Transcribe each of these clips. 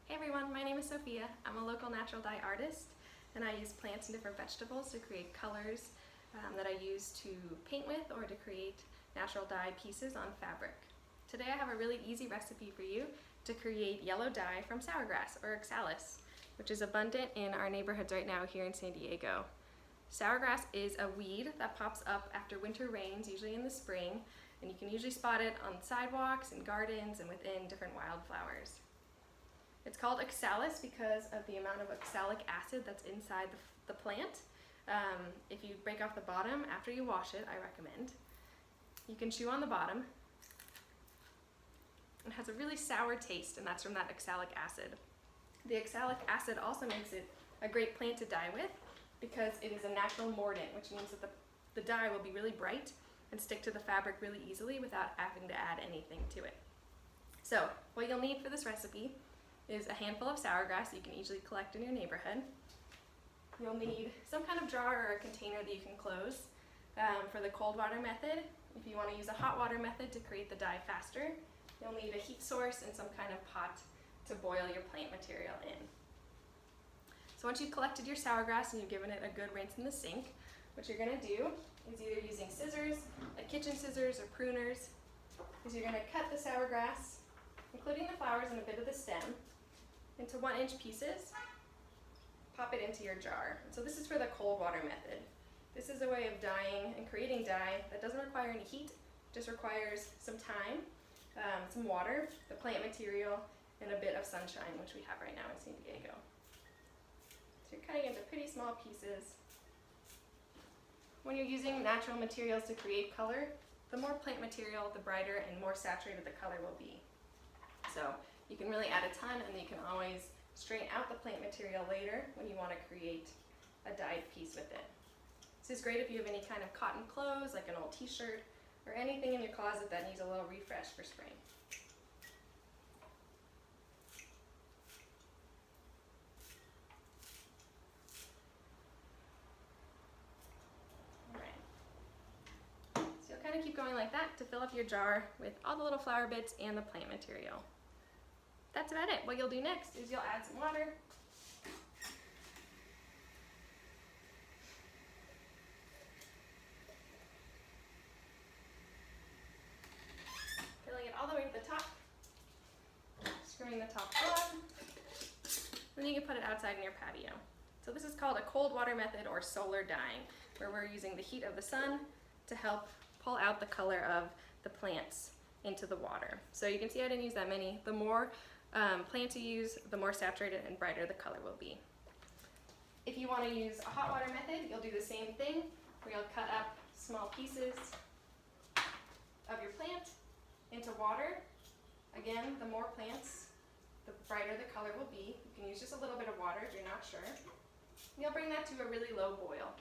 Hey everyone, my name is Sophia. I'm a local natural dye artist and I use plants and different vegetables to create colors that I use to paint with or to create natural dye pieces on fabric. Today I have a really easy recipe for you to create yellow dye from sourgrass or oxalis, which is abundant in our neighborhoods right now here in San Diego. Sourgrass is a weed that pops up after winter rains, usually in the spring, and you can usually spot it on sidewalks and gardens and within different wildflowers. It's called oxalis because of the amount of oxalic acid that's inside the plant. If you break off the bottom after you wash it, I recommend. You can chew on the bottom. It has a really sour taste, and that's from that oxalic acid. The oxalic acid also makes it a great plant to dye with because it is a natural mordant, which means that the dye will be really bright and stick to the fabric really easily without having to add anything to it. So what you'll need for this recipe is a handful of sourgrass that you can easily collect in your neighborhood. You'll need some kind of jar or a container that you can close. For the cold water method, if you want to use a hot water method to create the dye faster, you'll need a heat source and some kind of pot to boil your plant material in. So once you've collected your sourgrass and you've given it a good rinse in the sink, what you're going to do is either using scissors, like kitchen scissors or pruners, is you're going to cut the sourgrass, including the flowers and a bit of the stem, into 1-inch pieces. Pop it into your jar. So this is for the cold water method. This is a way of dyeing and creating dye that doesn't require any heat, just requires some time, some water, the plant material, and a bit of sunshine, which we have right now in San Diego. So you're cutting into pretty small pieces. When you're using natural materials to create color, the more plant material, the brighter and more saturated the color will be. So you can really add a ton, and then you can always straighten out the plant material later when you want to create a dyed piece with it. This is great if you have any kind of cotton clothes, like an old t-shirt, or anything in your closet that needs a little refresh for spring. Alright. So you'll kind of keep going like that to fill up your jar with all the little flower bits and the plant material. That's about it. What you'll do next is you'll add some water. Filling it all the way to the top. Screwing the top on. Then you can put it outside in your patio. So this is called a cold water method or solar dyeing, where we're using the heat of the sun to help pull out the color of the plants into the water. So you can see I didn't use that many. The more plants you use, the more saturated and brighter the color will be. If you want to use a hot water method, you'll do the same thing, where you'll cut up small pieces of your plant into water. Again, the more plants, the brighter the color will be. You can use just a little bit of water if you're not sure. You'll bring that to a really low boil.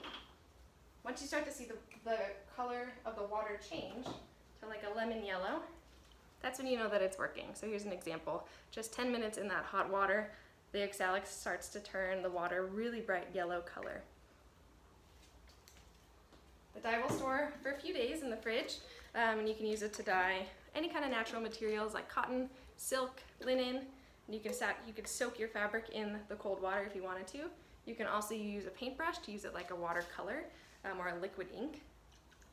Once you start to see the color of the water change to like a lemon yellow, that's when you know that it's working. So here's an example. Just 10 minutes in that hot water, the oxalic starts to turn the water really bright yellow color. The dye will store for a few days in the fridge, and you can use it to dye any kind of natural materials like cotton, silk, linen. And you can soak your fabric in the cold water if you wanted to. You can also use a paintbrush to use it like a watercolor or a liquid ink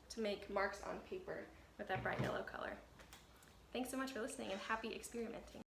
to make marks on paper with that bright yellow color. Thanks so much for listening, and happy experimenting.